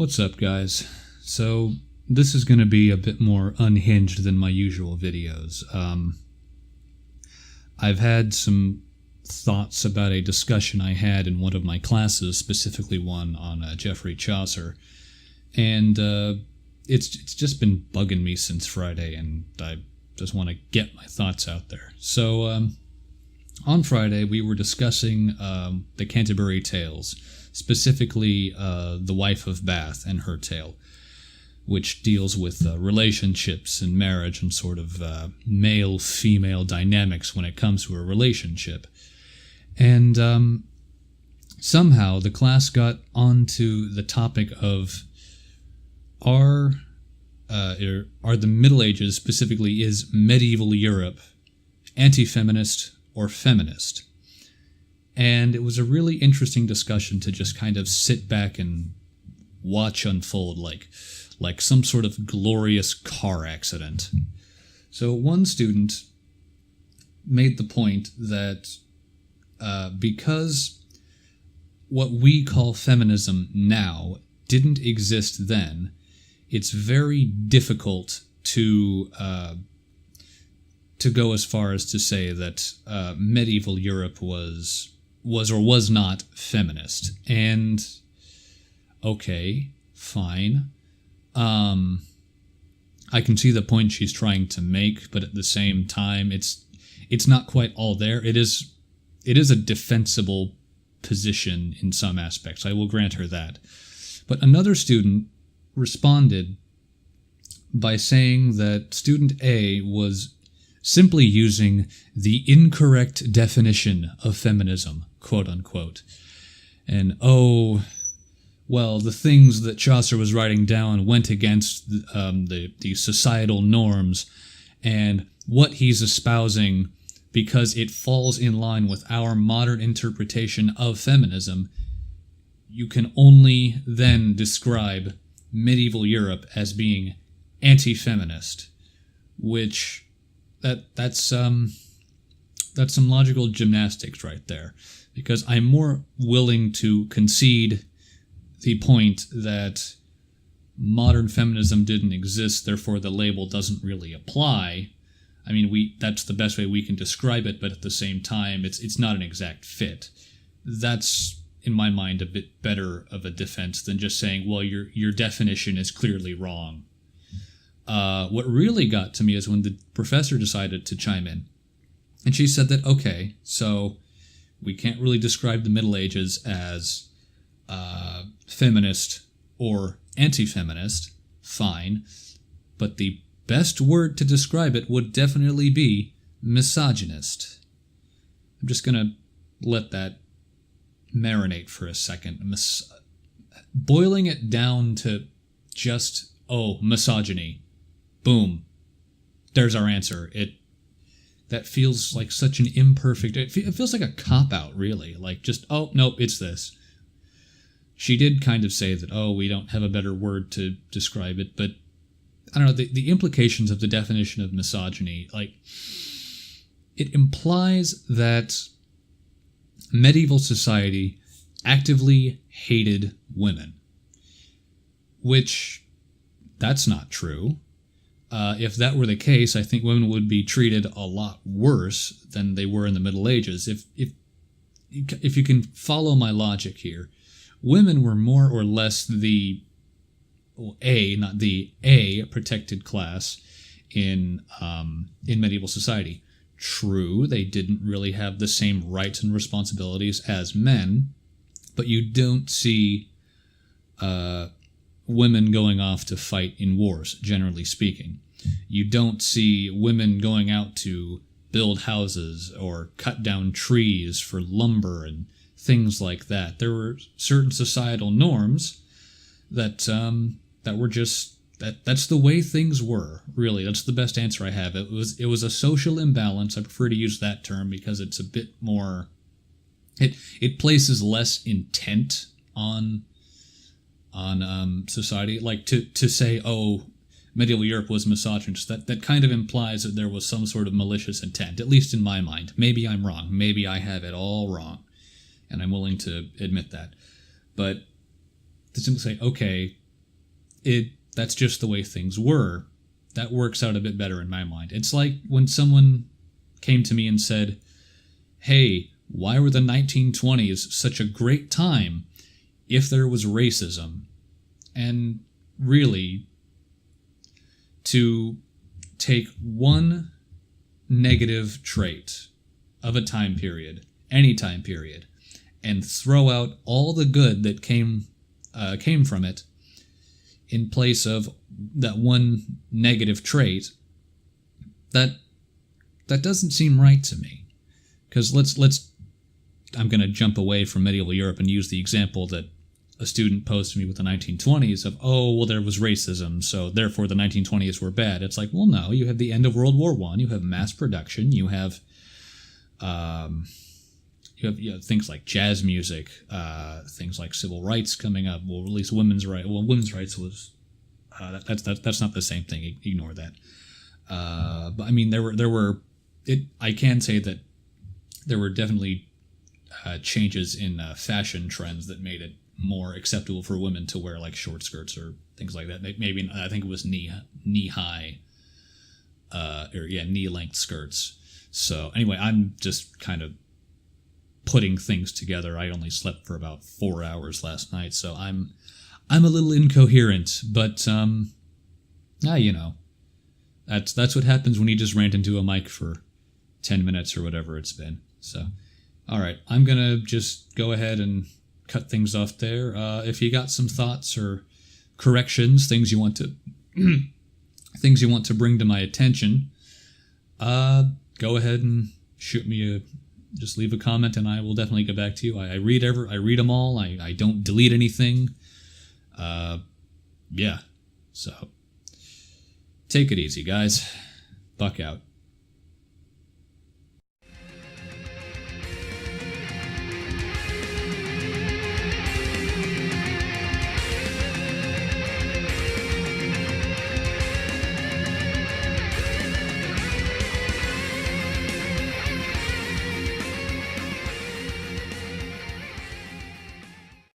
What's up, guys? So, this is going to be a bit more unhinged than my usual videos. I've had some thoughts about a discussion I had in one of my classes, specifically one on Geoffrey Chaucer, and it's just been bugging me since Friday, and I just want to get my thoughts out there. So, on Friday, we were discussing the Canterbury Tales, specifically The Wife of Bath and her tale, which deals with relationships and marriage and sort of male-female dynamics when it comes to a relationship. And somehow the class got onto the topic of are the Middle Ages, specifically is medieval Europe, anti-feminist or feminist? And it was a really interesting discussion to just kind of sit back and watch unfold like some sort of glorious car accident. So one student made the point that because what we call feminism now didn't exist then, it's very difficult to go as far as to say that medieval Europe was or was not feminist. And okay, fine. I can see the point she's trying to make, but at the same time, it's not quite all there. It is a defensible position in some aspects. I will grant her that. But another student responded by saying that student A was simply using the incorrect definition of feminism, quote unquote. And well, the things that Chaucer was writing down went against the societal norms, and what he's espousing, because it falls in line with our modern interpretation of feminism, you can only then describe medieval Europe as being anti-feminist, which that's some logical gymnastics right there, because I'm more willing to concede the point that modern feminism didn't exist, therefore the label doesn't really apply. I mean, that's the best way we can describe it, but at the same time, it's not an exact fit. That's, in my mind, a bit better of a defense than just saying, well, your definition is clearly wrong. What really got to me is when the professor decided to chime in. And she said that, okay, so we can't really describe the Middle Ages as feminist or anti-feminist, fine, but the best word to describe it would definitely be misogynist. I'm just going to let that marinate for a second. Boiling it down to just, misogyny. Boom. There's our answer. That feels like such an imperfect... It feels like a cop-out, really. Like just, nope, it's this. She did kind of say that, we don't have a better word to describe it, but I don't know, the implications of the definition of misogyny, it implies that medieval society actively hated women, which that's not true. If that were the case, I think women would be treated a lot worse than they were in the Middle Ages. If you can follow my logic here, women were more or less the protected class in medieval society. True, they didn't really have the same rights and responsibilities as men, but you don't see women going off to fight in wars, generally speaking. You don't see women going out to build houses or cut down trees for lumber and things like that. There were certain societal norms that were just that's the way things were. Really, that's the best answer I have. It was a social imbalance. I prefer to use that term because it's a bit more. It places less intent on society. Like to say, medieval Europe was misogynist. That kind of implies that there was some sort of malicious intent, at least in my mind. Maybe I'm wrong. Maybe I have it all wrong, and I'm willing to admit that. But to simply say, okay, that's just the way things were. That works out a bit better in my mind. It's like when someone came to me and said, hey, why were the 1920s such a great time if there was racism? And really, to take one negative trait of a time period, any time period, and throw out all the good that came from it in place of that one negative trait, that doesn't seem right to me. Because I'm going to jump away from medieval Europe and use the example that a student posed to me with the 1920s of, oh, well, there was racism, so therefore the 1920s were bad. It's like, well, no, you have the end of World War I, you have mass production, you have things like jazz music, things like civil rights coming up. Well, at least women's rights. Well, women's rights was that's not the same thing. Ignore that. But I mean, there were. I can say that there were definitely changes in fashion trends that made it more acceptable for women to wear like short skirts or things like that. Maybe I think it was knee high, knee length skirts. So anyway, I'm just kind of putting things together. I only slept for about 4 hours last night, so I'm a little incoherent. But you know, that's what happens when you just rant into a mic for 10 minutes or whatever it's been. So, all right, I'm gonna just go ahead and cut things off there. If you got some thoughts or corrections, things you want to bring to my attention, go ahead and shoot me just leave a comment and I will definitely get back to you. I read them all. I don't delete anything. Yeah. So take it easy, guys. Buck out.